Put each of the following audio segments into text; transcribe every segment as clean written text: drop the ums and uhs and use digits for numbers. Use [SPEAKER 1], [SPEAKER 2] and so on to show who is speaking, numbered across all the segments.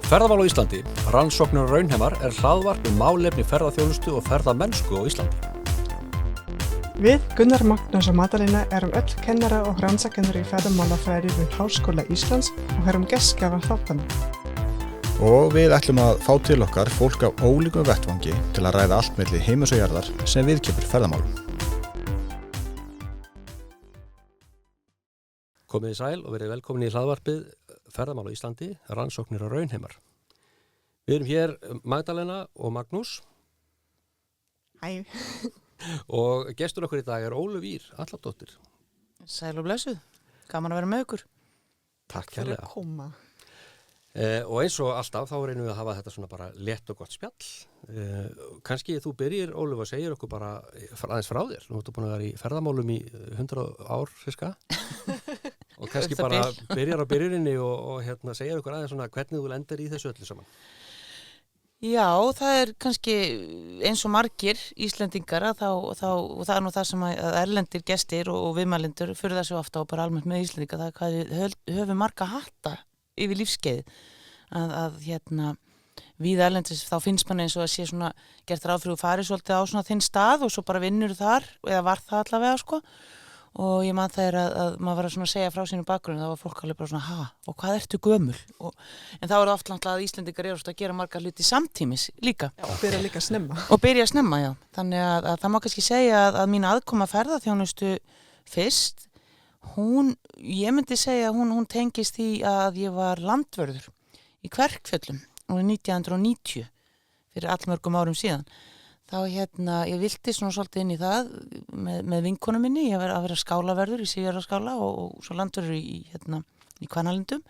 [SPEAKER 1] Ferðamál á Íslandi, rannsóknir og raunheimar hlaðvarp málefni ferðaþjónustu og ferðamennsku á Íslandi.
[SPEAKER 2] Við Gunnar Magnús og Madalena erum öll kennara og rannsakendur í ferðamálafræði við Háskóla Íslands og erum gestgjafar þáttanna.
[SPEAKER 3] Og við ætlum að fá til okkar fólk af ólíkum vettvangi til að ræða allt milli heims og jarðar sem viðkemur ferðamálum.
[SPEAKER 1] Komið í sæl og verið velkomin í hlaðvarpið Ferðamál á Íslandi, rannsóknir og raunheimar. Við erum hér Magdalena og Magnús.
[SPEAKER 2] Hæ.
[SPEAKER 1] Og gestur okkur í dag Ólöf Ýr Alladóttir.
[SPEAKER 4] Sæl og blessuð, gaman að vera með ykkur.
[SPEAKER 1] Takk
[SPEAKER 2] Fyrir
[SPEAKER 1] kærlega.
[SPEAKER 2] að koma.
[SPEAKER 1] Og eins og alltaf þá reynum við að hafa þetta svona bara létt og gott spjall. Kannski þú byrjir, Ólöf, að segja okkur bara aðeins frá þér. Nú ertu búin að vera í ferðamálum í 100 ár, fiska. Og kannski bara byrjar á byrjuninni og segja okkur aðeins svona hvernig þú lendir í þessu öllu saman.
[SPEAKER 4] Já, það er kannski eins og margir Íslendingar og það er nú það sem að erlendir gestir og viðmælendur furða sig ofta og bara almennt með Íslendinga, það er hvað við höfum marga hatta yfir lífskeið að við erlendis þá finnst mann eins og að sé svona gert ráð fyrir að fara svolítið á svona þinn stað og svo bara vinnur þar, eða var það allavega sko. Og ég man það að maður var að svona segja frá sínu bakgrunni, þá var fólk alveg bara svona, og hvað ertu gömul? En þá er oft náttúrulega að Íslendingar eru að gera marga hluti samtímis líka.
[SPEAKER 2] Já, og byrja líka snemma.
[SPEAKER 4] Og byrja snemma, já. Þannig að það má kannski segja að mín aðkoma ferðaþjónustu fyrst, ég myndi segja að hún tengist því að ég var landvörður í Kverkfjöllum árið 1990 fyrir allmörgum árum síðan. Þá ég vilti svona svolítið inn í það með vinkonu minni, ég var að vera skálaverður í Sigurðarskála og svo landvörður í Hvannalindum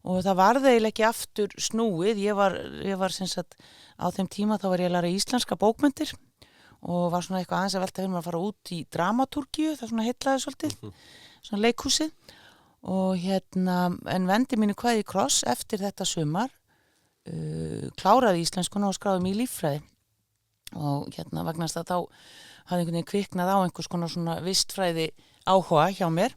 [SPEAKER 4] og það varð eiginlega ekki aftur snúið, ég var sem sagt á þeim tíma þá var ég að læra íslenska bókmenntir og var svona eitthvað aðeins að velta fyrir mér að fara út í dramatúrgíu, það svona heillaði svolítið, svona leikhúsið og en vendi mínu kvæði í kross eftir þetta sumar, kláraði íslenskuna og skráði mig í líffræði. Og vegna þess að þá hafði einhvern veginn kviknað á einhvers konar svona vistfræði áhuga hjá mér.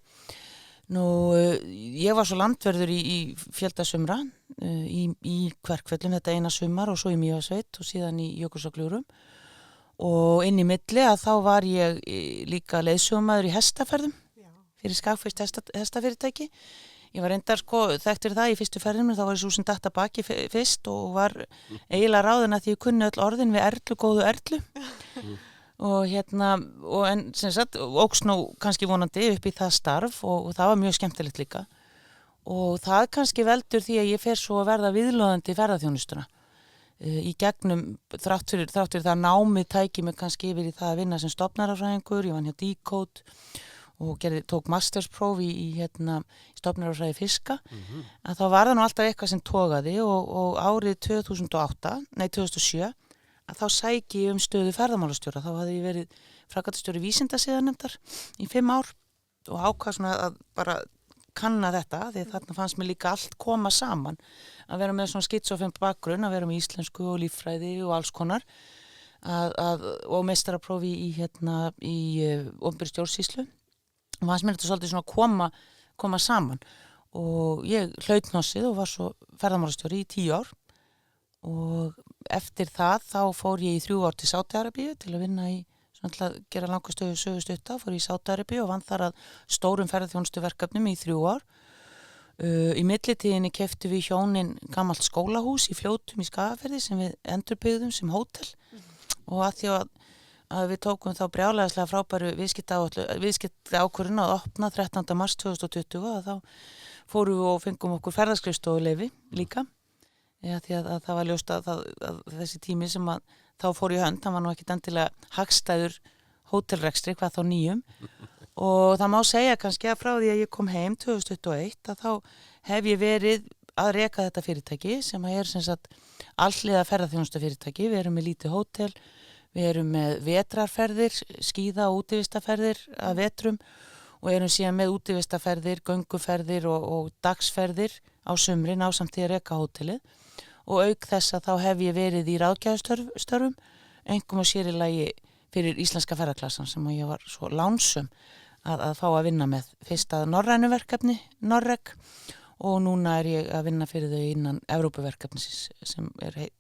[SPEAKER 4] Ég var svo landverður í fjöldasumra í Kverkfjöllum þetta eina sumar og svo í Mývatnssveit og síðan í Jökulsárgljúfrum og inn í milli að þá var ég líka leiðsögumaður í hestaferðum fyrir Skagfirst hestafyrirtæki. Ég var reyndar þekktur það í fyrstu ferðinni, þá var ég svo sem datt að baki fyrst og var eiginlega ráðin að því ég kunni öll orðin við Erlu, góðu Erlu. En sem sagt, óks nú kannski vonandi upp í það starf og það var mjög skemmtilegt líka. Og það kannski veldur því að ég fer svo að verða viðloðandi ferðaþjónustuna. Í gegnum, þrátt fyrir það námið tæki mig kannski yfir í það að vinna sem stofnarafræðingur, ég vann hjá Decode og tók masterspróf í stofnarafræði fiska, að þá var það nú alltaf eitthvað sem togaði og árið 2007 að þá sæki ég stöðu ferðamálastjóra, þá hafði ég verið framkvæmdastjóri vísindasiðanefndar í 5 ár og ákvað svona að bara kanna þetta, því þarna fannst mér líka allt koma saman, að vera með svona skitsofinn bakgrunn, að vera með íslensku og líffræði og alls konar, og meistaraprófi í opinberri stjórnsýslu. Og fannst mér þetta svolítið svona koma saman og ég hlaut hnossið og var svo ferðamálastjóri í 10 ár og eftir það þá fór ég í 3 ár til Sádi-Arabíu til að vinna svona til að gera langa sögustutta, fór ég í Sádi-Arabíu og vann þar að stórum ferðaþjónustuverkefnum í 3 ár. Í millitíðinni keyptum við hjónin gamalt skólahús í Fljótum í Skagafirði sem við endurbyggðum sem hótel og að því að við tókum þá brjálæðislega frábæru viðskiptaákvörðun að opna 13. mars 2020 að þá fórum við og fengum okkur ferðaskrifstofuleyfi líka því að það var ljóst að þessi tími sem að þá fór í hönd, það var nú ekkit endilega hagstæður hótelrekstri hvað þá nýjum og það má segja kannski að frá því að ég kom heim 2021 að þá hef ég verið að reka þetta fyrirtæki sem að sem sagt alliða ferðaþjónustufyrirtæki, við erum með lítið hótel. Við erum með vetrarferðir, skíða og útivistaferðir að vetrum og erum síðan með útivistaferðir, gönguferðir og dagsferðir á sumrin ásamt því að reka hótelið og auk þess að þá hef ég verið í ráðgjafastörfum, einkum og sér í lagi fyrir íslenska ferðaklassan sem ég var svo lánsöm að fá að vinna með fyrst að norrænu verkefni, Norreg og núna ég að vinna fyrir þau innan Evrópuverkefnisins sem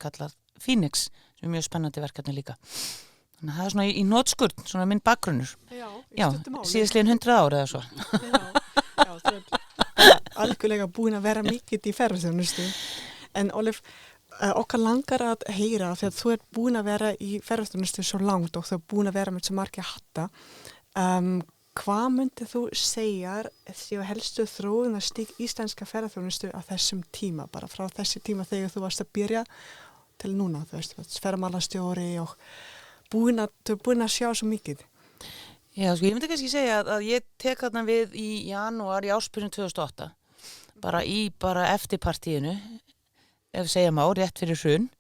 [SPEAKER 4] kallað Phoenix, sem mjög spennandi verkefni líka. Þannig að það svona í nótskurn, svona minn bakgrunnur. Já, síðastliðin 100 ára eða svo.
[SPEAKER 2] Já, það er algjörlega búin að vera mikið í ferðarþjónustu. En Ólöf, okkar langar að heyra, þegar þú búin að vera í ferðarþjónustu svo langt og þú búin að vera með svo margir hatta, hvað myndið þú segja séu helstu þróunarstig íslenska ferðarþjónustu á þessum tíma, bara frá þessi tíma þegar þú varst að byrja til núna, þú veist, ferðamálastjóri og búin að sjá svo mikið?
[SPEAKER 4] Já, sko, ég myndi kannski segja að ég tek þarna við í janúar í ársbyrjun 2008, bara eftirpartíinu, ef segja má, rétt fyrir hrun.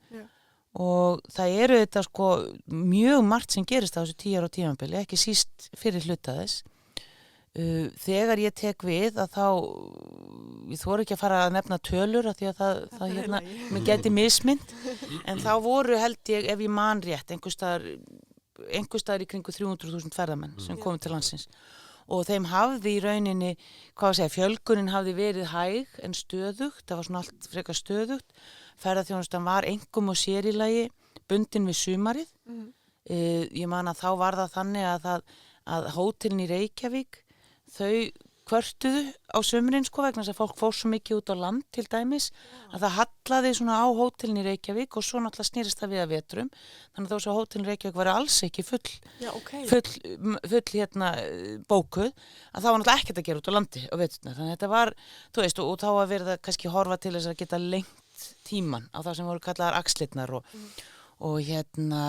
[SPEAKER 4] Og það eru þetta sko mjög margt sem gerist á þessu 10 ára tímabili, ekki síst fyrir hluta þess. Þegar ég tek við að þá, ég þori ekki að fara að nefna tölur af því að það hérna, mér gæti mismynd, en þá voru held ég, ef ég man rétt, einhvers staðar í kringu 300.000 ferðamenn sem komu til landsins. Og þeim hafði í rauninni, fjölgunin hafði verið hæg en stöðugt, það var svona allt frekar stöðugt. Ferðaþjónustan var einkum og sér í lagi bundin við sumarið. Ég man að þá var það þannig að hótelin í Reykjavík, þau kvörtuðu á sumrin sko vegna þess að fólk fór svo mikið út á land til dæmis að það hallaði svona á hótelin í Reykjavík og svo náttúrulega snýrist það við að vetrum. Þannig að þó svo hótelin í Reykjavík var alls ekki full hérna bókuð að það var náttúrulega ekkert að gera út á landi á veturna. Þannig að þetta var, þú veist, og þá að verða kannski horfa til þess að geta lengt tíman á það sem voru kallaðar axlirnar og hérna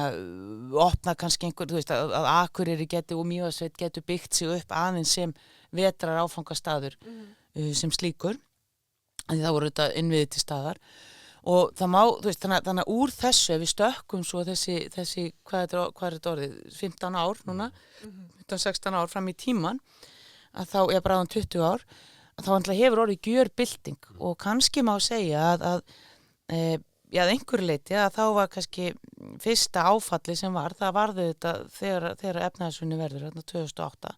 [SPEAKER 4] opna kannski einhver, þú veist, að Akureyri geti og Mývatnssveit geti byggt sig upp aðeins sem vetrar áfangastaður sem slíkur, því það voru þetta innviði til staðar og það má, þú veist, þannig að úr þessu ef við stökkum svo þessi hvað er þetta orðið, 15 ár núna, 15-16 ár fram í tíman, að þá er bráðum 20 ár, að þá hefur orðið gjörbylting og kannski má segja að einhverju leyti að þá var kannski fyrsta áfalli sem það varðu þetta þegar efnahagshrunið verður, þarna 2008.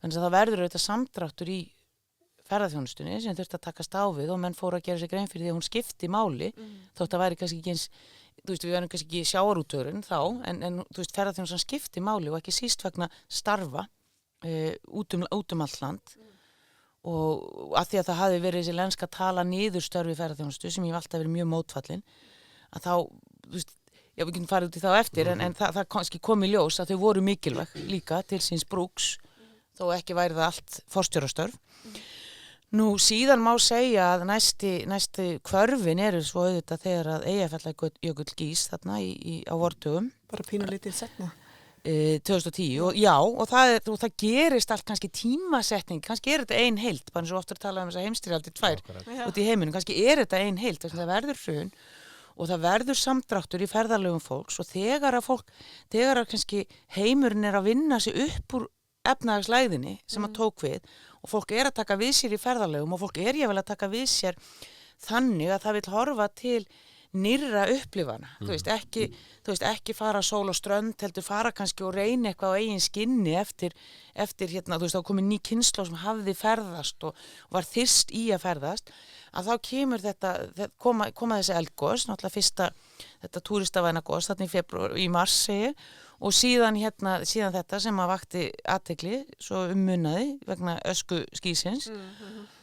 [SPEAKER 4] Þannig að það verður þetta samdráttur í ferðaþjónustunni sem þurfti að takast á við og menn fóru að gera sér grein fyrir því að hún skipti máli, þótt að væri kannski ekki eins, þú veist, við verðum kannski ekki sjávarútvegurinn þá, en þú veist, ferðaþjónustan skipti máli og ekki síst vegna starfa út um allt land. Og að því að það hafi verið þessi lenska tala niður störfi ferðaþjónustu sem ég hef alltaf verið mjög mótfallin að þá, þú veist, já við getum farið út í þá eftir en það kannski kom í ljós að þau voru mikilvæg líka til síns brúks þó ekki væri það allt forstjórastörf. Nú síðan má segja að næsti hvörfin eru svo auðvitað þegar að Eyjafjallajökull gýs þarna á vordögum.
[SPEAKER 2] Bara pínulítið setna.
[SPEAKER 4] 2010 og það gerist allt kannski tímasetning, kannski þetta ein heild, bara eins og ofta tala þessar heimsstyrjaldir 2 út í heiminum, kannski þetta ein heild, það verður hrun og það verður samdráttur í ferðalögum fólks og þegar að kannski heimurinn að vinna sig upp úr efnahagslægðinni sem að tók við og fólk að taka við sér í ferðalögum og fólk jafnvel að taka við sér þannig að það vill horfa til nýrra upplifana, þú veist, ekki fara sól og strönd, heldur fara kannski og reyna eitthvað á eigin skinni eftir hérna, þú veist, þá komið ný kynslóð sem hafði ferðast og var þyrst í að ferðast, að þá kemur koma þessi eldgos, náttúrulega fyrsta þetta túristavæna gos, þarna í mars segi, og síðan þetta sem að vakti athygli, svo munnaði vegna ösku skýsins,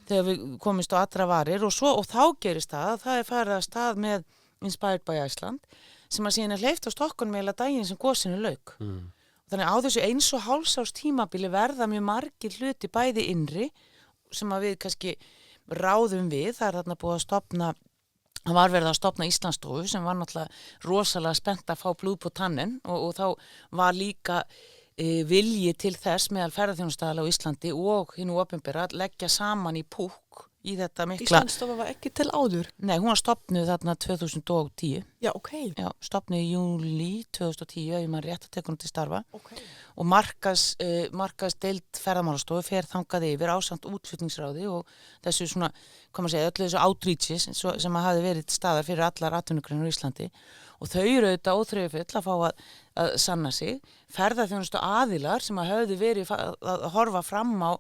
[SPEAKER 4] þegar við komumst á allra varir og þá gerist það er farið að stað með Inspired by Iceland sem að síðan hleypt á Stokkunum eða daginn sem gosinu lauk. Þannig á þessu 1,5 árs tímabili verða mjög margir hluti bæði innri sem að við kannski ráðum við, það er þarna búið að stofna, það var verið að stofna Íslandsstofu sem var náttúrulega rosalega spennt að fá blóð på tannen og þá var líka vilji til þess meðal ferðaþjónustaðala á Íslandi og hinu opinbera að leggja saman í púkk í þetta mikla.
[SPEAKER 2] Íslandsstofa var ekki til áður?
[SPEAKER 4] Nei, hún var stofnuð þarna 2010.
[SPEAKER 2] Já, ok.
[SPEAKER 4] Já, stofnuð í júlí 2010, ef maður rétt að teka hún til starfa.
[SPEAKER 2] Ok.
[SPEAKER 4] Og markaðsdeild ferðamálastofu fer þangað yfir ásamt útflutningsráði og þessu svona, hvað maður segja, öllu þessu outreaches sem hafi verið staðar fyrir allar atvinnugreinar í Íslandi og þau eru auðvitað óþreyjufull að fá að sanna sig. Ferðaþjónustu aðilar sem að höfðu verið að horfa fram á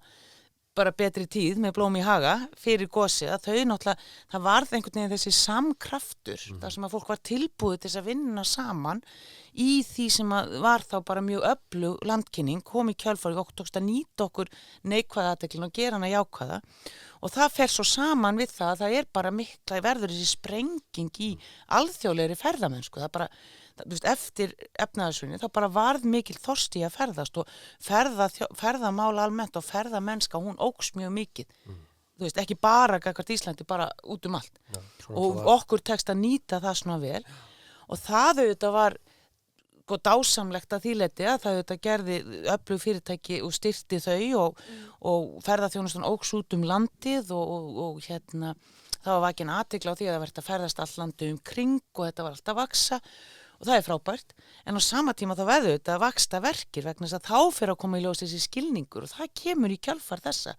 [SPEAKER 4] bara betri tíð með blóm í haga fyrir gosið að þau náttúrulega, það varð einhvern veginn þessi samkraftur þar sem að fólk var tilbúið til þess að vinna saman í því sem að var þá bara mjög öflug landkynning, kom í kjölfarið og tókst að nýta okkur neikvæða athygli og gera hana jákvæða og það fer svo saman við það að það er bara mikla verður þessi sprenging í alþjóðlegri ferðamennsku, það bara eftir efnaðarsvinni þá bara varð mikil þorsti að ferðast og ferðamál almennt og ferðamennska hún óks mjög mikið ekki bara gagnvart Íslandi, bara út allt og okkur tekst að nýta það svona vel og það auðvitað var dásamlegt að því leyti að það auðvitað gerði öflug fyrirtæki og styrkti þau og ferðaþjónustan óks út landið og það var vakin athygli á því að það verði að ferðast allt landið kring og þetta var alltaf að vaksa og það er frábært, en á sama tíma þá verður þetta að vaksta verkir vegna þess að þá fer að koma í ljós þessi skilningur og það kemur í kjölfar þessa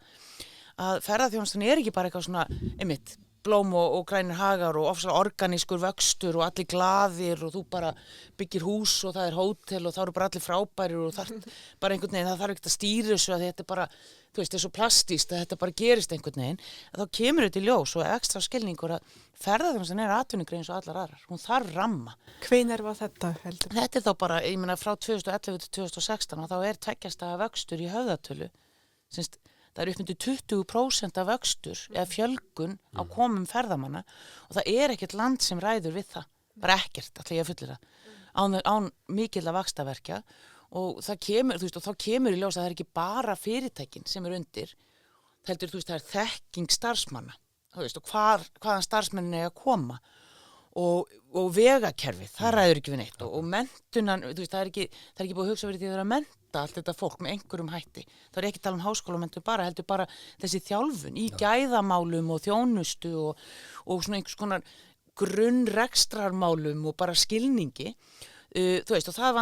[SPEAKER 4] að ferðaþjónustan er ekki bara eitthvað svona einmitt, blóm og grænir hagar og ofsalega organískur vöxtur og allir glaðir og þú bara byggir hús og það er hótel og þá eru bara allir frábærir og það bara einhvern veginn, það þarf ekkert að stýra þessu að þetta bara, þú veist, það er svo plastíst að þetta bara gerist einhvern veginn, þá kemur þetta í ljós og ekstra skilningur að ferðaþjónustan er atvinnugrein eins og allar aðrar, hún þarf ramma.
[SPEAKER 2] Hvenær var þetta heldur?
[SPEAKER 4] Þetta er þá bara, ég meina frá 2011 til 2016 og þá er 2 stafa vöxtur í höfðatölu, semst það er upp undir 20% af vöxtur eða fjölgun á komum ferðamanna og það er ekkert land sem ræður við það, bara ekkert, ætla ég að fullyrða, án mikilla vaxtaverkja og það kemur, þú veist, og þá kemur í ljós að það er ekki bara fyrirtækin sem er undir, heldur, þú veist, það er þekking starfsmanna, þú veist, og hvaðan starfsmennin er að koma og vegakerfið, það ræður ekki við neitt og menntunan, þú veist, það er ekki búið að hugsa verið því að það er að mennta allt þetta fólk með einhverjum hætti. Það er ekki tala um háskólamenntun bara, heldur bara þessi þjálfun í gæðamálum og þjónustu og svona einhvers konar grunnrekstrarmálum og bara skilningi. Þú veist, og það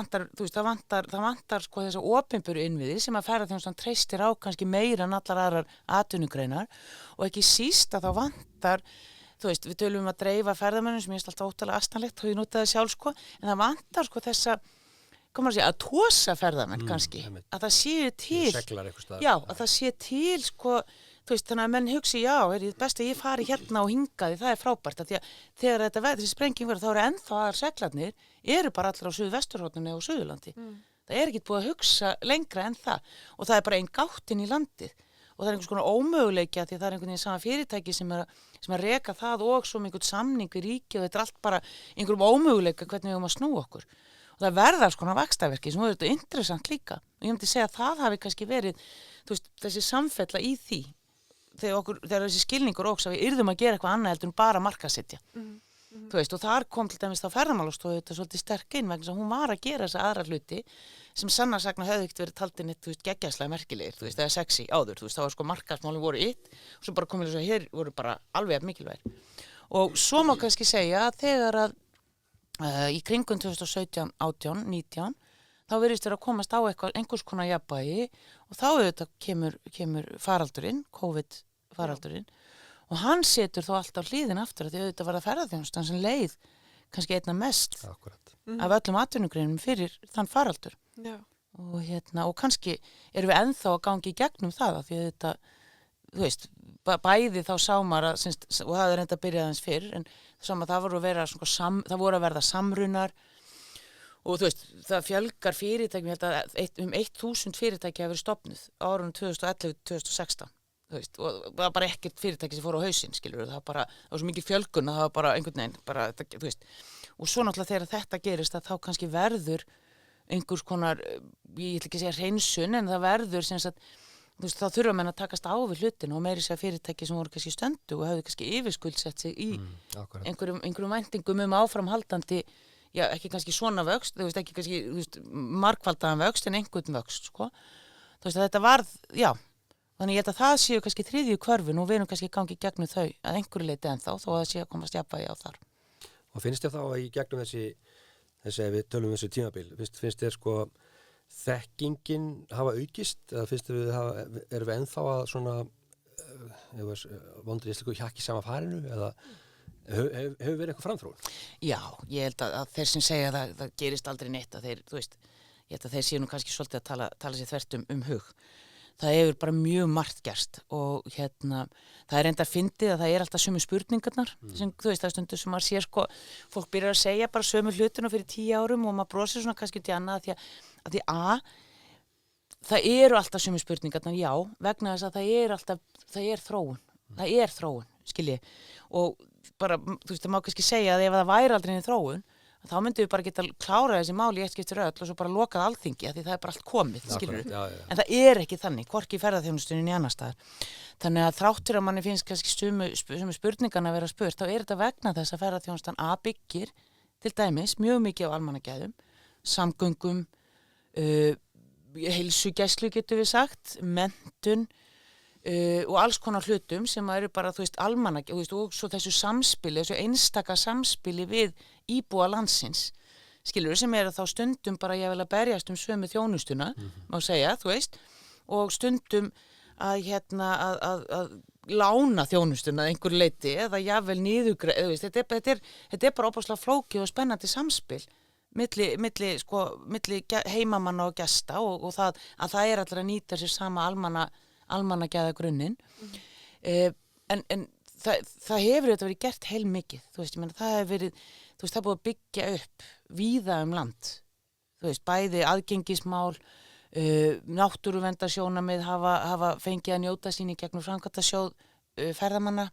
[SPEAKER 4] vantar sko þessa opinberu innviði sem að ferðaþjónustan treystir á kannski meira en allar aðrar atvinnugreinar og ekki síst að það vantar, þú veist, við tölum að dreifa ferðamönnum sem ég er alltaf óttalega astanlegt og ég nota það sjálf sko, en það vantar sko þessa að tósa ferðamenn kannski, að það séu til já, að það sé til sko, þú veist, þannig að menn hugsi já, er best að ég fari hérna og hingaði, það er frábært, að því að þegar þetta þessi sprenging verður, þá eru ennþá aðrar seglarnir eru bara allir á Suðvesturhorninu og Suðurlandi, það er ekki búið að hugsa lengra en það og það er bara ein gáttin í landið og það er einhvers konar ómöguleiki að því það er einhvern veginn sama fyrirtæki sem að reka það og svo með einhvern samning við ríki og þetta er allt bara einhverjum ómöguleika hvernig við höfum að snúa okkur og það verða alls konar vaxtaverki sem er þetta interessant líka og ég myndi segja að það hafi kannski verið, þú veist, þessi samfella í því þegar þessi skilningur óks að við yrðum að gera eitthvað annað heldur en bara markaðssetja þú veist, og þar kom til dæmis þá ferðamálastofu þetta svolítið sterk inn vegna þess að hún var að gera þessa aðra hluti sem sannarsagna höfðu ekkert verið taldin eitt, þú veist, geggjæslega merkilegir, þú veist, eða sexy áður, þú veist, þá var sko markaðsmálin voru eitt og svo bara komið þess að hér voru bara alveg mikilvægir og svo má kannski segja að þegar að í kringum 2017, 18, 19 þá virðist vera að komast á einhvers konar jafnvægi og þá auðvitað kemur faraldurinn, COVID faraldurinn og hann setur þá alltaf hliðin aftur að því auðvitað var það ferðaþjónustan sem leið kannski einna mest af öllum atvinnugreinum fyrir þann faraldur og kannski erum við ennþá að gangi í gegnum það að því auðvitað, þú veist, bæði þá sámar og það er enda að byrja aðeins fyrr en það voru að verða samrunar og þú veist, það fjölgar fyrirtækjum, ég held að 1000 fyrirtæki hafa verið stofnuð á árunum 2011-2016 þú veist, og það var bara ekkert fyrirtæki sem fór á hausinn, skilur það var svo mikið fjölgun að það var bara einhvern veginn, bara, þú veist, og svo náttúrulega þegar þetta gerist að þá kannski verður einhvers konar, ég ætla ekki að segja hreinsun, en það verður sem sagt, þú veist, þá þurfa menn að takast á við hlutin og meiri segja fyrirtæki sem voru kannski stöndu og höfðu kannski yfirskuldsett sig í einhverjum væntingum áframhaldandi, já, ekki kannski svona vöxt, þú veist, ekki kannski, þú veist, margfaldaðan vöxt en einhvern vöxt, sko. Þú veist, að þetta varð, já, þannig ég held að það séu kannski þriðju hvörfin og við erum kannski gangi gegnum þau að einhverju leiti ennþá, þó að það sé að komast jafnvægi á þar.
[SPEAKER 1] Og finnst þér þá að í gegnum þessi við tölum þessu tímabil, finnst þér sko þekkingin hafa aukist, eða finnst þér erum við ennþá að svona vondur íslensku hjakki sama farinu, eða hefur verið eitthvað framþróun? Já,
[SPEAKER 4] ég held að þeir sem segja að það gerist aldrei neitt að þeir, þú veist, ég held að þeir séu nú kannski svolítið að tala sér þvert hug. það hefur bara mjög margt gerst og það reyndar fyndið að það alltaf sömu spurningarnar sem þú veist, það stundur sem maður sér sko, fólk byrjar að segja bara sömu hlutuna fyrir 10 árum og maður brosir svona kannski út í annað að því það eru alltaf sömu spurningarnar, já, vegna þess að það er þróun, skilji, og bara, þú veist, það má kannski segja að ef það væri aldrei þróun, þá myndum við bara geta klárað þessi mál í eitt skipti öll og svo bara lokað alþingi af því það er bara allt komið, skilur við. En það er ekki þannig, hvorki í ferðaþjónustunni né annars staðar. Þannig að þráttur að manni finnst kannski sömu spurningarna að vera spurt, þá er þetta vegna þess að ferðaþjónustan byggir til dæmis mjög mikið á almannagæðum, samgöngum, heilsugæslu getur við sagt, menntun, og alls konar hlutum sem eru bara, þú veist, og svo þessu samspili, þessu einstaka samspili við íbúa landsins, skilur sem þá stundum bara ég vil að berjast sömu þjónustuna, má segja, þú veist, og stundum að lána þjónustuna að einhverju leyti eða jafnvel niðurgreið, þú veist, þetta er bara óbúslega flókið og spennandi samspil milli heimamanna og gesta og það að það er allir að nýta sér sama almannagæða grunninn en það hefur þetta verið gert heilmikið, þú veist, ég meina það hefur verið, þú veist, það er búið að byggja upp víða land, þú veist, bæði aðgengismál, náttúruverndarsjónarmið hafa fengið að njóta sín í gegnum framkvæmdasjóð ferðamanna,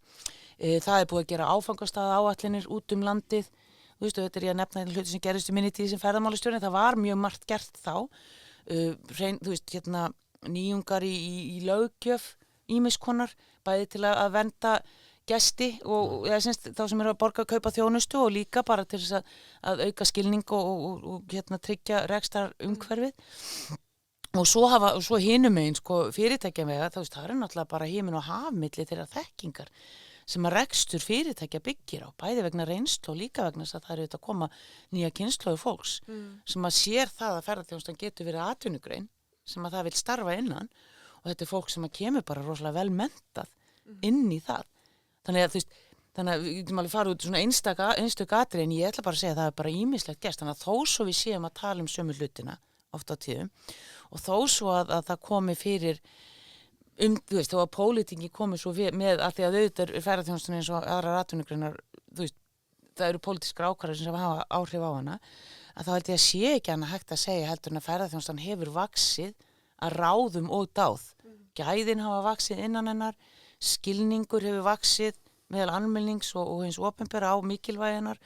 [SPEAKER 4] það er búið að gera áfangastaða áætlanir út landið, þú veist, og þetta er ég að nefna hluti sem gerist í minni tíð sem ferðamálastjóri, það var mjög margt gert þá, þú veist, nýjungar í löggjöf ýmiss konar, bæði til að vernda gesti og þá sem eru að borga kaupa þjónustu og líka bara til þess að auka skilning og tryggja rekstar umhverfið og svo hinum megin sko fyrirtækja vega, þú veist, það er náttúrulega bara himin og hafmilli þeirra þekkingar sem að rekstur fyrirtækja byggir á, bæði vegna reynslu og líka vegna þess að það eru þetta að koma nýja kynslóðu fólks sem að sér það að ferðaþjónustan getur verið atvinnugrein sem að það vil starfa innan og þetta er fólk sem að kemur bara rosalega vel menntað inn í það. Þannig að þú veist, við getum alveg farið út svona einstök atriði en ég ætla bara að segja að það er bara ýmislegt gerst. Þannig að þó svo við séum að tala sömu hlutina oft á tíðum og þó svo að það komi fyrir þú veist, þó að pólitíki komi svo með að því að auðvitað er ferðaþjónustan eins og aðrar atvinnugreinar, þú veist, það eru pólitískar ákvarðanir sem hafa áhrif á hana að þá held ég að sé ekki annað hægt að segja heldur en að ferðaþjónustan hefur vaxið að ráðum og dáð. Gæðin hafa vaxið innan hennar, skilningur hefur vaxið meðal almennings og hins opinbera á mikilvæginar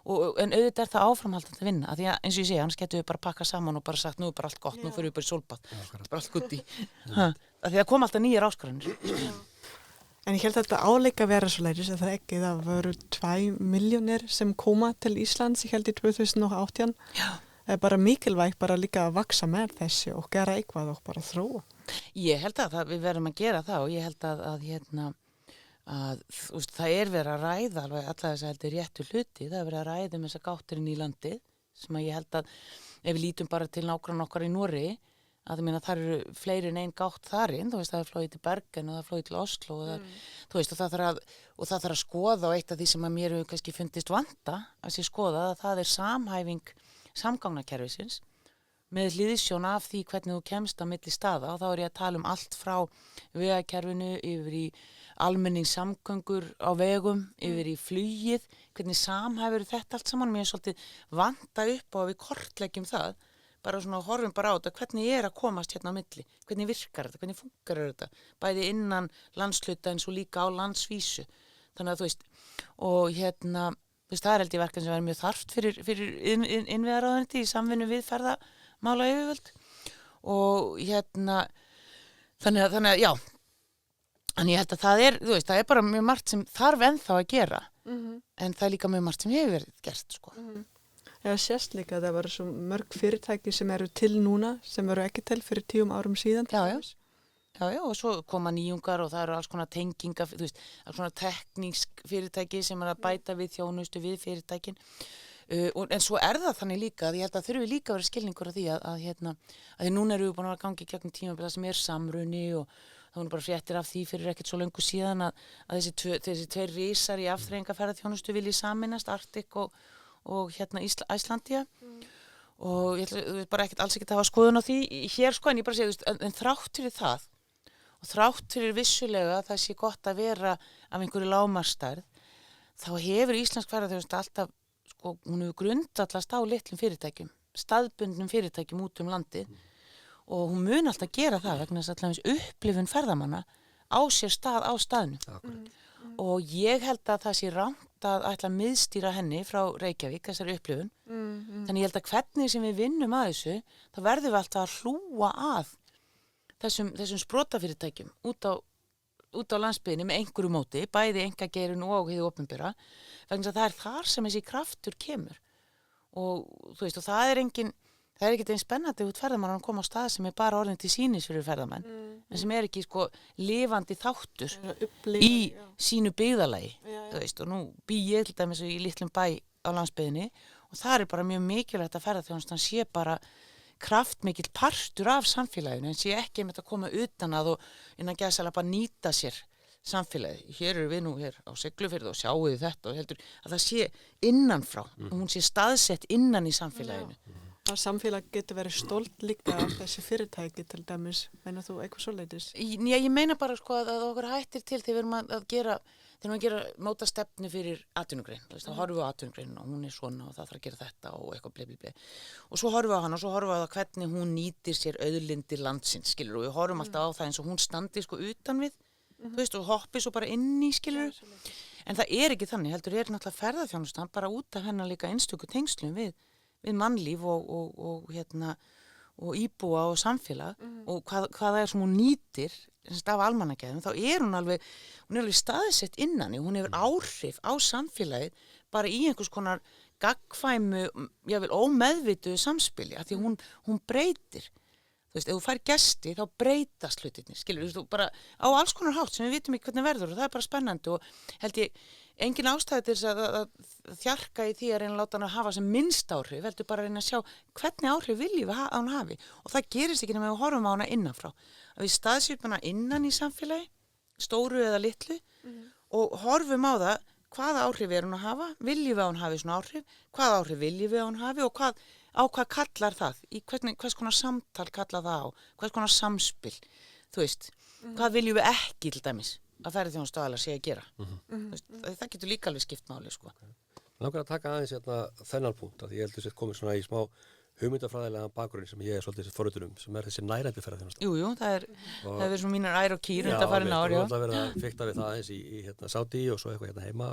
[SPEAKER 4] en auðvitað er það áframhaldandi vinna af því að eins og ég segi, annars getum við bara pakkað saman og bara sagt nú er bara allt gott, nú fyrir við bara í sólbað, þetta er bara allt gutt í. Af því að koma alltaf nýjar áskoranir.
[SPEAKER 2] En ég held að þetta áleika vera svo leiðis að það voru 2 milljónir sem koma til Íslands, ég held í 2018. Já. Það er bara mikilvægt bara líka að vaksa með þessi og gera eitthvað og bara þróa.
[SPEAKER 4] Ég held að við verðum að gera það og ég held að það er verið að ræða alveg alla þess að heldur réttu hluti, það er verið að ræða þessa gátturinn í landið sem að ég held að ef við lítum bara til nágranna okkar í Noregi að ég meina þar eru fleiri en ein gátt þarinn, þú veist það er flóið til Bergen og það er flóið til Oslo og þú veist og það þarf að skoða og eitt af því sem að mér hefur kannski fundist vanta að sé skoða að það er samhæfing samgangnakerfisins með hliðsjón af því hvernig þú kemst á milli staða og þá er ég að tala allt frá vegakerfinu yfir í almenningssamgöngur á vegum, yfir í flugið, hvernig samhæfur þetta allt saman, mér er svolítið vanta upp á að við kortleggjum það bara svona horfum bara á þetta, hvernig ég er að komast hérna á milli, hvernig virkar þetta, hvernig funkar þetta, bæði innan landshluta eins og líka á landsvísu. Þannig að þú veist, og þú veist, það er held ég verkefni sem er mjög þarft fyrir innviðaráðuneyti í samvinnu við ferðamála yfirvöld og þannig að já, en ég held að það er, þú veist, það er bara mjög margt sem þarf ennþá að gera, en það er líka mjög margt sem hefur verið gert, sko.
[SPEAKER 2] Já, sést líka að það var svo mörg fyrirtæki sem eru til núna, sem eru ekki til fyrir 10 árum síðan.
[SPEAKER 4] Já, og svo koma nýjungar og það eru alls konar tengingar, þú veist, alls konar teknísk fyrirtæki sem er að bæta við þjónustu við fyrirtækin. En svo er það þannig líka að ég held að þurfi líka að vera skilningur af því að því núna eru við búin að gangi gegnum tímabila sem er samruni og það var bara fréttir af því fyrir ekkert svo löngu síðan að þessi 2 risar í afþreyingaferðaþjónustu vilji sameinast, Arctic og Icelandia og ég ætla bara alls ekki að hafa skoðun á því hér sko en ég bara segi, en þrátt fyrir það og þrátt fyrir vissulega að það sé gott að vera af einhverju lágmarksstærð, þá hefur íslensk ferðaþjónusta alltaf, sko, hún hefur grundvallast á litlum fyrirtækjum, staðbundnum fyrirtækjum út landið og hún mun alltaf gera það vegna þess að allavega upplifun ferðamanna á sér stað á staðnum. Og ég held að það sé rangt að ætla að miðstýra henni frá Reykjavík, þessari upplifun. Þannig ég held að hvernig sem við vinnum að þessu, þá verðum við alltaf að hlúa að þessum sprotafyrirtækjum út á landsbyggðinni með einhverju móti, bæði einkageirinn og hið opinbera, vegna þess að það er þar sem þessi kraftur kemur. Og þú veist, og það er ekkert eins spennandi út ferðamann að koma á stað sem er bara orðin til sýnis fyrir ferðamenn, en sem er ekki sko lifandi þáttur í sínu byggðalagi, þú veist, og nú bý ég til dæmis í litlum bæ á landsbyggðinni og það er bara mjög mikilvægt að ferðaþjónustan sé bara kraftmikill partur af samfélaginu, en sé ekki einmitt að koma utan að og innan gæðsala bara nýta sér samfélagi. Hér eru við nú hér á Siglufirði og sjáu þið þetta og heldur að það sé innanfrá og hún sé staðsett innan í samfélaginu.
[SPEAKER 2] Að samfélag getur verið stolt líka af þessi fyrirtæki til dæmis, meina þú eitthvað svoleiðis?
[SPEAKER 4] Já, ég meina bara sko að okkur hættir til þegar við erum að móta stefnu fyrir atvinnugrein, þá horfum við á atvinnugrein og hún er svona og það þarf að gera þetta og eitthvað blei. Og svo horfum við á hana og svo horfum við á það hvernig hún nýtir sér auðlindir landsins, skilur, og við horfum alltaf á það eins og hún standi sko utan við, þú veist, og hoppi svo bara inn í, skilur. En það er ekki þannig, heldur er náttúrulega ferðaþjónustan bara út af hennar líka einstöku tengslum við mannlíf og íbúa og samfélag og hvað það er sem hún nýtir af almannagæðum, þá er hún alveg staðsett innan og hún hefur áhrif á samfélagið bara í einhvers konar gagnkvæmu, jável ómeðvituðu samspili, af því hún breytir. Þú veist, ef þú fær gesti þá breytast hlutirnir, skilur þú bara á alls konar hátt sem við vitum ekki hvernig verður og það er bara spennandi og held ég engin ástæði til þess að þjarka í því að reyna að láta hann að hafa sem minnst áhrif, heldur bara að reyna að sjá hvernig áhrif viljum við að hann hafi og það gerist ekki nema við horfum á hana innanfrá, að við staðsýtum hana innan í samfélagi, stóru eða litlu og horfum á það hvaða áhrif er hún að hafa, viljum við að hún hafi svona áhrif, hvaða áhrif viljum við að hún hafi og hvað kallar það, hvers konar samtal kallar það á, hvers konar samspil, þú veist, hvað viljum við ekki til dæmis að ferðaþjónusta sé að gera. Það getur líka alveg skipt máli, sko.
[SPEAKER 1] Langar að taka aðeins þennan punkt, að ég heldur sér komið svona í smá hugmyndafræðilega bakgrunn sem ég er svolítið forritur sem er þessi nærandi ferðaþjónusta.
[SPEAKER 4] Jú, það er verið svona mínar ær og kýr undanfarin ár, já.
[SPEAKER 1] Já, það verið að fikta við það eins í Sádi og svo eitthvað heima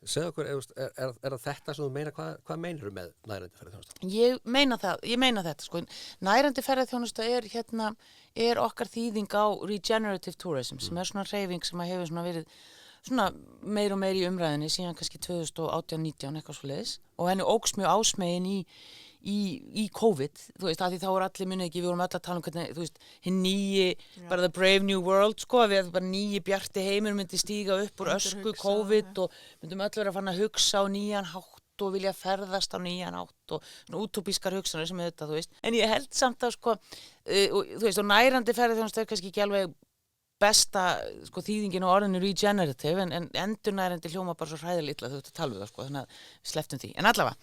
[SPEAKER 1] og segðu okkur, er þetta sem þú meina, hvað meinar þú með nærandi ferðaþjónusta?
[SPEAKER 4] Ég meina þetta, sko. Nærandi ferðaþjónusta er okkar þýðing á regenerative tourism, sem er svona hreyfing sem hefur svona verið svona meir og meir í umræðinni síðan kannski 2018-19 eitthvað svoleiðis og henni óks mjög ásmegin í COVID, þú veist, að því þá voru allir munið ekki, við vorum öll að tala um hvernig, þú veist, hinn nýji, bara the brave new world, sko, við bara nýji bjarti heimur myndi stíga upp úr ösku COVID og myndum öll vera að fann að hugsa á nýjan hátt og vilja ferðast á nýjan hátt og svona útópískar hugsanir sem auðvitað, þú veist. En ég held samt að, sko, þú veist, og nærandi ferðaþjónusta er kannski ekki alveg besta sko, þýðingin og orðinu regenerative en endurnærandi hljóma bara svo hræðilítla þú ert að tala við það, sko, þannig að við slepptum því. En allavega,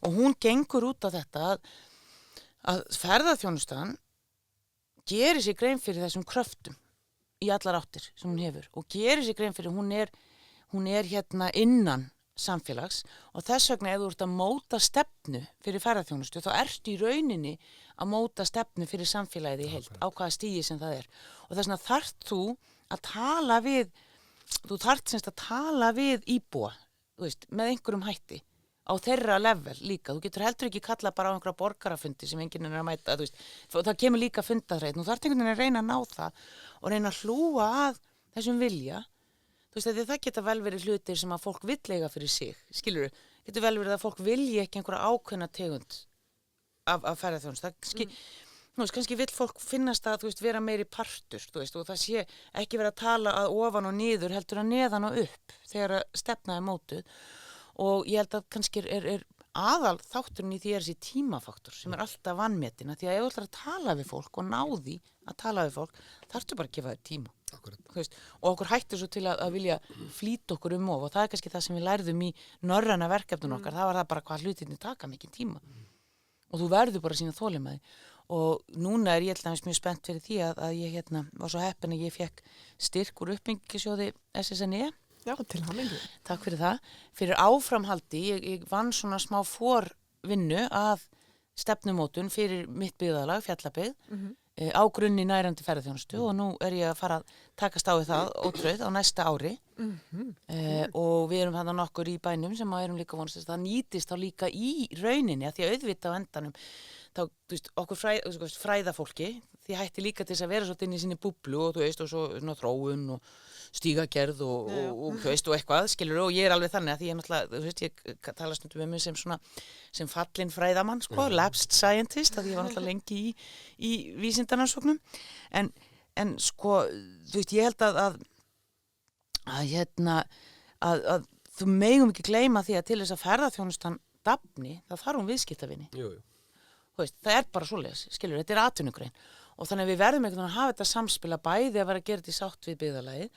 [SPEAKER 4] og hún gengur út á þetta að ferðaþjónustan gerir sér grein fyrir þessum kröftum í allar áttir sem hún hefur og gerir sér grein fyrir hún er innan samfélags og þess vegna ef þú ert að móta stefnu fyrir ferðaþjónustu þá ertu í rauninni að móta stefnu fyrir samfélagið í heild á hvaða stigi sem það er og þess vegna þarft þú að tala við íbúa, þú veist, með einhverjum hætti á þeirra level líka, þú getur heldur ekki kalla bara á einhverja borgarafundi sem enginn er að mæta, þú veist, það kemur líka fundaþreit, þú þarft einhvern veginn að reyna að ná það og reyna að hlúa að þessum vilja. Þú veist, það geta vel verið hlutir sem að fólk vill eiga fyrir sig, skilurðu, getur vel verið að fólk vilji ekki einhverja ákveðna tegund af ferðaþjónustu, þú veist, kannski vill fólk finnast að, þú veist, vera meiri partur, þú veist, og það sé ekki vera að tala að ofan og niður, heldur að neðan og upp þegar stefna er mótuð og ég held að kannski er aðal þátturinn í því er þessi tímafaktor sem er alltaf vanmetin, því að ef þú ætlar að tala við fólk og ná því að tala við fólk, þarftu bara að gefa þér tíma. Veist, og okkur hættir svo til að vilja flýta okkur og það er kannski það sem við lærðum í norræna verkefnum okkar, það var það bara hvað hlutinni taka mikið tíma og þú verður bara að sýna þolinmæði og núna ég mjög spennt fyrir því að ég var svo heppin að ég fekk styrk úr uppbyggingasjóði SSNE.
[SPEAKER 2] Já, til hamingju.
[SPEAKER 4] Takk fyrir það. Fyrir áframhaldi, ég vann svona smá forvinnu að stefnumótun fyrir mitt byggðarlag, Fjallabyggð, á grunni nærandi ferðaþjónustu og nú ég að fara að takast á við það ótröð á næsta ári og við erum þarna nokkur í bænum sem erum líka vonast að það nýtist þá líka í rauninni að því að auðvita á endanum þá, þú veist, okkur fræðafólki því hætti líka til þess að vera svolítið inn í sinni búblu og þú veist, og svo þróun og stígagerð og þú veist, og eitthvað, skilur, og ég alveg þannig að því ég náttúrulega, þú veist, ég tala stundum um mig sem fallin fræðamann, lapsed scientist, að ég var náttúrulega lengi í vísindanarsóknum, en sko, þú veist, ég held að þú megum ekki gleyma því að til þess að ferðaþjónustan dafni, það þarf viðskiptavini.
[SPEAKER 1] Jú.
[SPEAKER 4] Veist, það bara svoleiðis, skilur, þetta atvinnugrein og þannig að við verðum einhvern veginn að hafa þetta samspila bæði að vera að gera þetta í sátt við byggðarlagið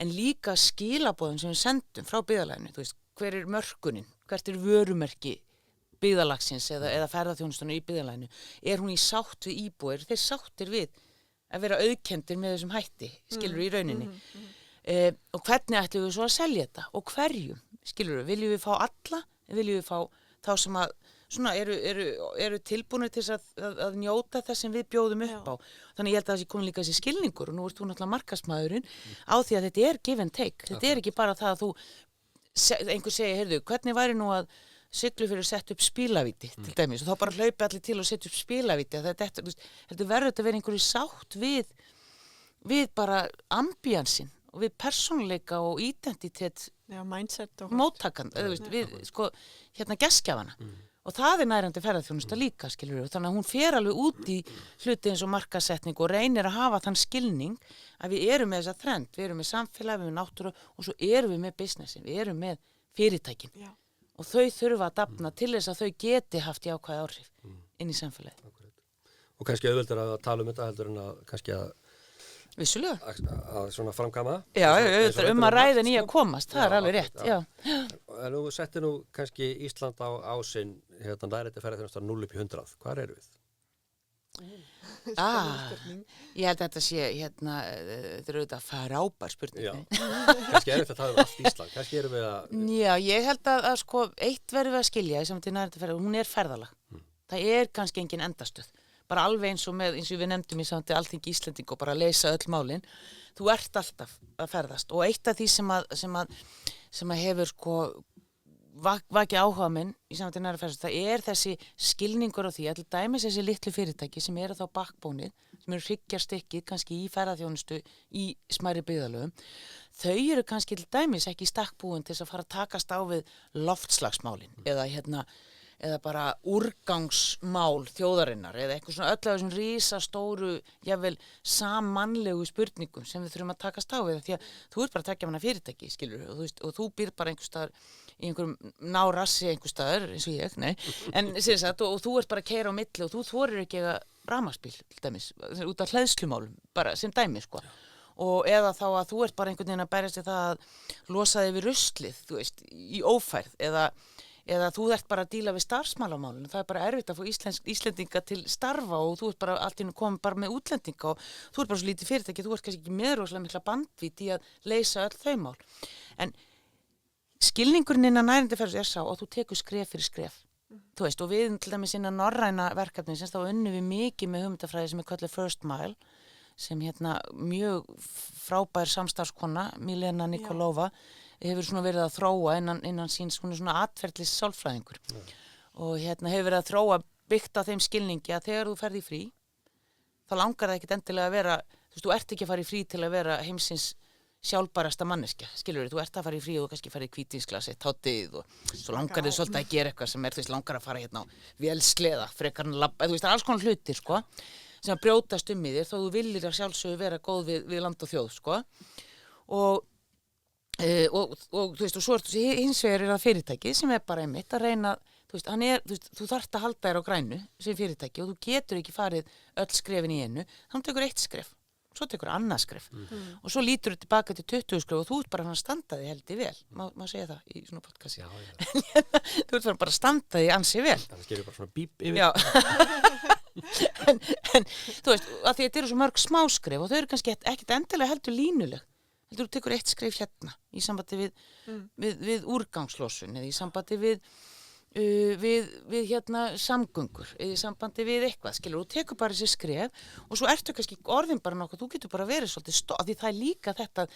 [SPEAKER 4] en líka skilaboðin sem við sendum frá byggðarlaginu, þú veist, hver mörkunin, hvert vörumerki byggðarlagsins eða ferðaþjónustunum í byggðarlaginu, hún í sátt við íbúar, þeir sáttir við að vera auðkendir með þessum hætti, skilur í rauninni og hvernig ætlum við svo að selja þetta og hverjum, skilur viljum við fá alla, viljum við fá þá sem að svona eru tilbúinir til að njóta þess sem við bjóðum upp á. Þannig ég held að það sé komin líka þessi skilningur og nú ert þú náttúrulega markaðsmaðurinn á því að þetta give and take. Þetta ekki bara það að einhver segir, heyrðu, hvernig væri nú að Siglufjörður sett upp spílavíti til dæmis og þá bara hlaupi allir til og setja upp spílavíti. Þetta verður að vera einhverju sátt við bara ambíansinn og við persónuleika og identitet móttakan, við sko gestgjafana. Og það nærandi ferðaþjónusta líka, skilur við. Þannig að hún fer alveg út í hluti eins og markaðssetning og reynir að hafa þann skilning að við erum með þessa trend, við erum með samfélag, við erum með náttúru og svo erum við með businessin, við erum með fyrirtækin. Já. Og þau þurfa að dafna til þess að þau geti haft jákvæð áhrif inn í samfélagi.
[SPEAKER 1] Og kannski auðveldur að tala um þetta heldur en að kannski að
[SPEAKER 4] vissulega.
[SPEAKER 1] Að svona framkama. Já,
[SPEAKER 4] auðvitað að ræða nýja komast, það alveg rétt, já.
[SPEAKER 1] En nú setti nú kannski Ísland á ásinn, nærandi ferðaþjónustan 0 upp í 100. Hvar eru við?
[SPEAKER 4] Ég held að þetta sé, þetta auðvitað frábær spurning.
[SPEAKER 1] Já, kannski þetta tala um allt Ísland, kannski erum við að...
[SPEAKER 4] Já, ég held að sko, eitt verðum við að skilja í samtíð nærandi ferðaþjónustu, hún ferðalag. Það kannski engin endastöð. Bara alveg eins og við nefndum í samtíð Alþingi Íslending og bara leysa öll málin. Þú ert alltaf að ferðast og eitt af því sem hefur sko vakið áhuga minn í samtíð nærandi ferðaþjónustu, það þessi skilningur á því að til dæmis þessi litlu fyrirtæki sem eru þá backbone-ið, sem eru hryggjarstykkið kannski í ferðaþjónustu í smærri byggðarlögum, þau eru kannski til dæmis ekki stakkbúin til þess að fara að takast á við loftslagsmálin eða bara úrgangsmál þjóðarinnar eða eitthvað svona öll af þessum risastóru, jafnvel sammannlegu spurningum sem við þurfum að takast á við því að þú ert bara að tekja manna fyrirtæki, skilur og þú býr bara einhvers staðar í einhverjum nárassi einhvers staðar, eins og ég, en og þú ert bara að keyra á milli og þú þorir ekki að rafmagnsbíl, til dæmis, út af hleðslumálum, bara sem dæmi, sko. Og eða þá að þú ert bara einhvern veginn að berjast við það að losa þig við ruslið, þú veist, í ófærð eða þú ert bara að díla við starfsmálamálun, það bara erfitt að fá Íslendinga til starfa og þú ert bara allt í einu komið bara með útlendinga og þú ert bara svo lítið fyrirtæki, þú ert kannski ekki með rosalega mikla bandvít í að leysa öll þau mál. En skilningurinn innan nærandi ferðaþjónustu sá að þú tekur skref fyrir skref. Þú veist, og við til dæmis innan norræna verkefni sem þá unnum við mikið með hugmyndafræði sem kölluð First Mile, sem mjög frábær samstarfskona, Milena Nikolova, hefur svona verið að þróa innan síns, hún svona atferðlis sálfræðingur og hefur verið að þróa byggt á þeim skilningi að þegar þú ferð í frí þá langar það ekkit endilega að vera, þú ert ekki að fara í frí til að vera heimsins sjálfbærasta manneskja, skilur þú ert að fara í frí og þú kannski fara í hvítinsglasi, tátið og svo langar þið svolítið að gera eitthvað sem þú veist langar að fara á vélsleða, frekar en labba, þú veist það alls konar hlutir, sko, sem að brjótast í þér þó þú viljir að sjálfsögðu vera góð við land og þjóð, sko, og þú veist, og svo hins vegar það fyrirtæki sem bara einmitt að reyna, þú veist, þú þarft að halda þér á grænu sem fyrirtæki og þú getur ekki farið öll skrefin í einu, þá tekur eitt skref, svo tekur annað skref og svo lítur þú tilbaka til 20 skref og þú ert bara að standa þig heldur vel, má segja það í svona podcasti. Já. Þú ert bara að standa þig ansi vel.
[SPEAKER 1] Þannig skerir bara svona bíp yfir.
[SPEAKER 4] Já. en þú veist, að því þetta eru svo mörg smáskref og þau eru kannski ekkert endilega heldur línuleg. Heldur þú tekur eitt skref hérna í sambandi við úrgangslosun eða í sambandi við hérna samgöngur, í sambandi við eitthvað, skilur, þú tekur bara þessi skref og svo ertu kannski orðin bara nokkuð, þú getur bara verið svolítið því það er líka þetta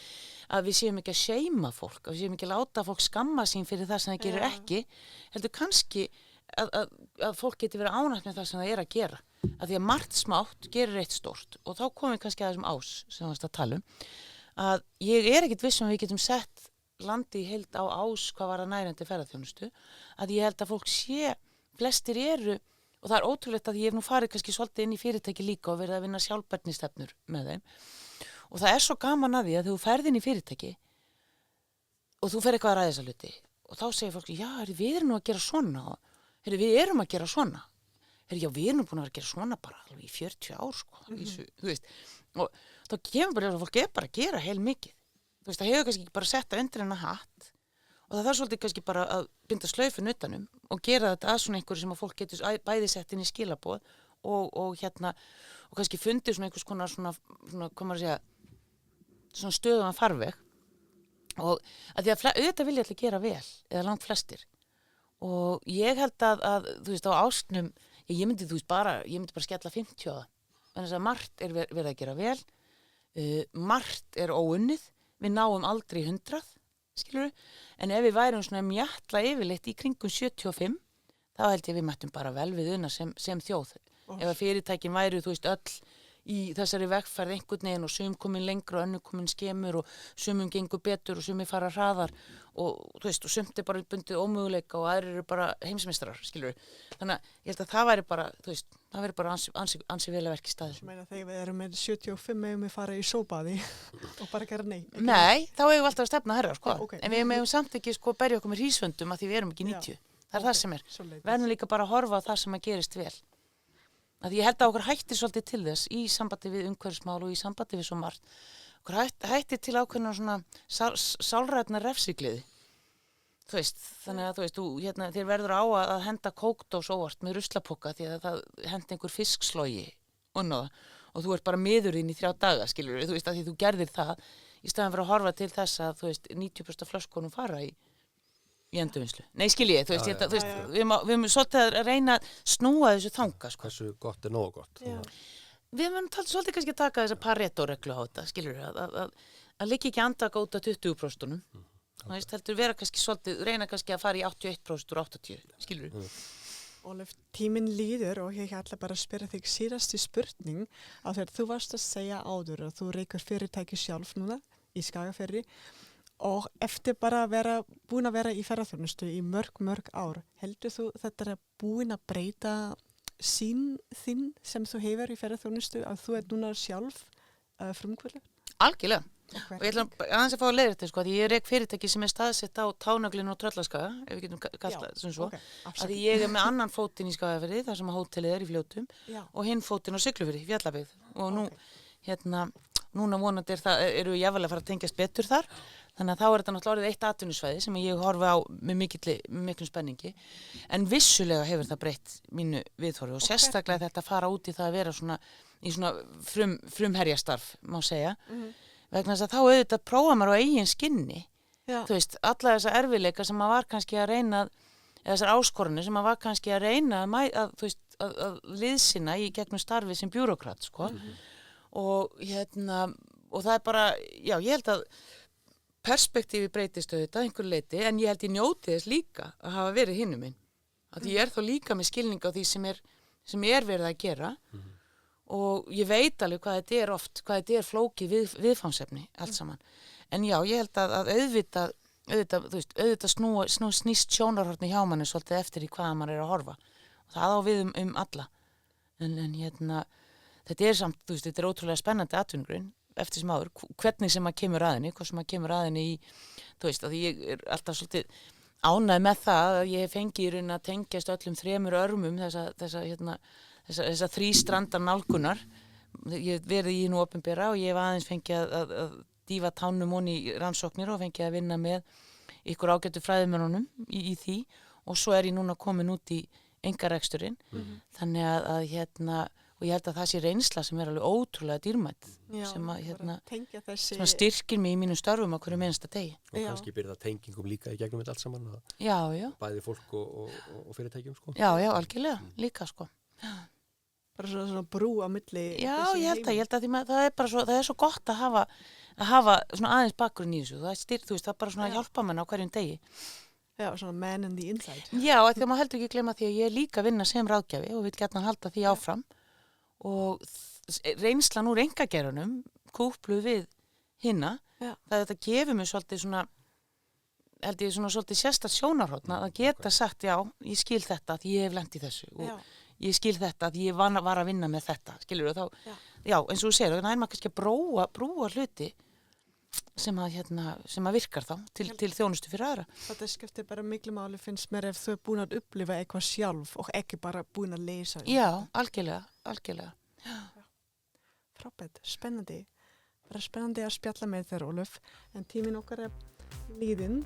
[SPEAKER 4] að við séum ekki að seima fólk, að við séum ekki að láta fólk skamma sín fyrir það sem það gerir ekki, heldur kannski að fólk geti verið ánægt með það sem það er að gera, að því að margt smátt gerir eitt stórt og þá komum við kannski að þessum ás sem við varst að tala að ég er ekkit viss að við getum sett landi í heild á ás hvað var að nærandi ferðaþjónustu, að ég held að fólk flestir eru, og það er ótrúlegt að ég hef nú farið kannski svolítið inn í fyrirtæki líka og verið að vinna sjálfbærnistefnur með þeim, og það er svo gaman að því að þú ferð inn í fyrirtæki og þú fer eitthvað að ræða þessa hluti og þá segir fólk, já, við erum nú að gera svona og við erum að gera svona já, við erum búin að vera að gera svona bara alveg í 40 ár, sko, þú veist, og þá kemur bara að fólk er bara að gera heil mikið. Þú veist, það hefur kannski ekki bara sett að undir hennar hatt og það þarf svolítið kannski bara að binda slaufun utanum og gera þetta að svona einhverju sem að fólk getur bæði sett inn í skilaboð og kannski fundið svona einhvers konar svona hvað maður að segja, svona stöðugan farveg og að því að auðvitað vilja allir gera vel eða langt flestir og ég held að þú veist, á ásknum, ég myndi bara skella 50 á það, en þess að margt er verið að gera vel, margt er óunnið, við náum aldrei 100, skilurðu, en ef við værum svona mjatla yfirleitt í kringum 75, þá held ég við mættum bara vel við unna sem þjóð. Ef að fyrirtækin væru, þú veist, öll í þessari vegferð einhvern veginn og sum komin lengra og önnur komin skemur og sumum gengur betur og sumir fara hraðar og þú veist, og sumt er bara bundið ómöguleika og aðrir eru bara heimsmeistarar, skilurðu. Þannig að ég held að það væri bara, þú veist, það væri bara ansi vel að verka í staðið.
[SPEAKER 2] Ég meina þegar við erum með 75 megum við fara í sóbaði og bara gera nei.
[SPEAKER 4] Nei, þá hefum við alltaf að stefna herra, sko.
[SPEAKER 2] Okay.
[SPEAKER 4] En við megum samt ekki, sko, berja okkur með hrísvöndum að því við erum ekki 90. Það er það sem er. Verðum líka bara að horfa á það sem að gerist vel. Að ég held að okkur hættir svolítið til þess í sambandi við umhverfismál og í sambandi við svo margt. Okkur hættir til ákveðna svona sálrætna refsigliði. Þú veist, þannig að þú veist, þér verður á að henda kókdós óvart með ruslapoka því að það hendi einhver fiskslógi og þú ert bara miður þín í 3 daga, skilur þú veist, að því þú gerðir það í staðan fyrir að horfa til þess að, þú veist, 90% af flöskunum fara í endurvinnslu. Nei, skilji ég, þú veist, þú veist, við höfum svolítið að reyna að snúa þessu þanga, sko.
[SPEAKER 1] Hversu gott er nógu gott.
[SPEAKER 2] Já.
[SPEAKER 4] Við höfum svolítið kannski að taka þessa Pareto-reglu á þetta, skilur að líka ekki andaka út af 20%. Það veist, heldur vera kannski svolítið, reyna kannski að fara í 81% úr 80, skilur
[SPEAKER 2] Ólöf, tíminn líður og ég ætla bara að spyrja þig síðasti spurning að þegar þú varst að segja áður að þú rekur fyrirtæki sjálf núna í Skagafirði og eftir bara búin að vera í ferðaþjónustu í mörg ár, heldur þú þetta er búin að breyta sýn þín sem þú hefur í ferðaþjónustu að þú núna sjálf frumkvöld?
[SPEAKER 4] Algjörlega. Og ég ætla aðeins að fá að leiða þetta, sko, að ég rek fyrirtæki sem er staðsett á Tánaglinu og Tröllaskaga, ef við getum kallað þetta sem svo, að ég er með annan fótinn í Skagafirði, þar sem hótelið er í Fljótum, og hinn fótinn á Siglufirði, Fjallabyggð, og nú, núna vonandi eru við jafnvel að fara að tengjast betur þar, þannig að þá er þetta náttúrulega orðið eitt atvinnusvæði sem ég horfi á með miklum spenningi, en vissulega hefur það breytt mínu viðhorfi og sérstaklega þetta fara út í það að vera svona, í svona frumherjastarf, má segja, vegna þess að þá auðvitað prófa maður á eigin skinni, þú veist, alla þessa erfiðleika sem maður var kannski að reyna, eða þessar áskorunni sem maður var kannski að reyna að liðsina í gegnum starfi sem bjúrókrat, sko, og það er bara, já, ég held að perspektífi breytist auðvitað einhver leiti, en ég held ég njóti þess líka að hafa verið hinum minn, að ég er þá líka með skilning á því sem er verið að gera, og ég veit alveg hvað þetta er flókið viðfangsefni allt saman. En já, ég held að auðvitað snýst sjónarhorni hjá manni svolítið eftir í hvaða maður er að horfa. Og það á við alla. En þetta er samt, þú veist, þetta er ótrúlega spennandi atvinnugrein eftir sem áður, hvernig sem maður kemur að henni, hvað sem maður kemur að henni í, þú veist, að ég er alltaf svolítið ánægð með það að ég fengi í raun að tengjast öllum 3 örmum þessa 3 strandar nálgunar. Ég verið í nú opinbera og ég hef aðeins fengið að dýfa tánum onni í rannsóknir og fengið að vinna með ykkur ágætu fræðimönnunum í því og svo er ég núna komin út í engareksturinn. Þannig að hérna, og ég held að það sé reynsla sem alveg ótrúlega dýrmætt sem að hérna, sem að styrkir mig í mínum störfum á hverju minnsta degi.
[SPEAKER 1] Og kannski byrða tengingum líka í gegnum þetta allt saman.
[SPEAKER 4] Já.
[SPEAKER 1] Bæði fólk og fyrirtækjum, sko.
[SPEAKER 4] Já, algjörlega, líka, sko.
[SPEAKER 2] Bara svona brú á milli.
[SPEAKER 4] Já, ég held að það er bara svo, það er svo gott að hafa svona aðeins bakgrunn í þessu. Það er bara svona að hjálpa mann á hverjum degi.
[SPEAKER 2] Já, svona man in the inside.
[SPEAKER 4] Já, því að maður heldur ekki glemma því að ég er líka að vinna sem ráðgjafi og vil gjarnan halda því áfram. Og reynslan úr engagerunum kúpluð við hinna, það þetta gefur mér svolítið svona, held ég svona svolítið sérstakt sjónarhorn að geta sagt, já, ég skil þetta því ég hef lent í þessu og ég skil þetta því ég var að vinna með þetta, skilur þú þá, já, eins og þú segir, þannig að maður kannski að brúa hluti sem að virkar þá til þjónustu fyrir aðra.
[SPEAKER 2] Þetta skiptir bara miklu máli finnst mér ef þú er búin að upplifa eitthvað sjálf og ekki bara búin að lesa.
[SPEAKER 4] Já, algjörlega.
[SPEAKER 2] Frábært, spennandi. Bara spennandi að spjalla með þér, Ólöf. En tíminn okkar er líðinn.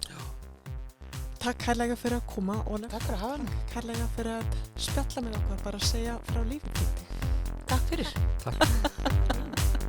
[SPEAKER 2] Takk kærlega fyrir að koma, Ólöf.
[SPEAKER 4] Takk fyrir að hafa mig.
[SPEAKER 2] Kærlega fyrir að spjalla með okkar, bara segja frá lífið.
[SPEAKER 4] Takk fyrir.
[SPEAKER 1] Takk.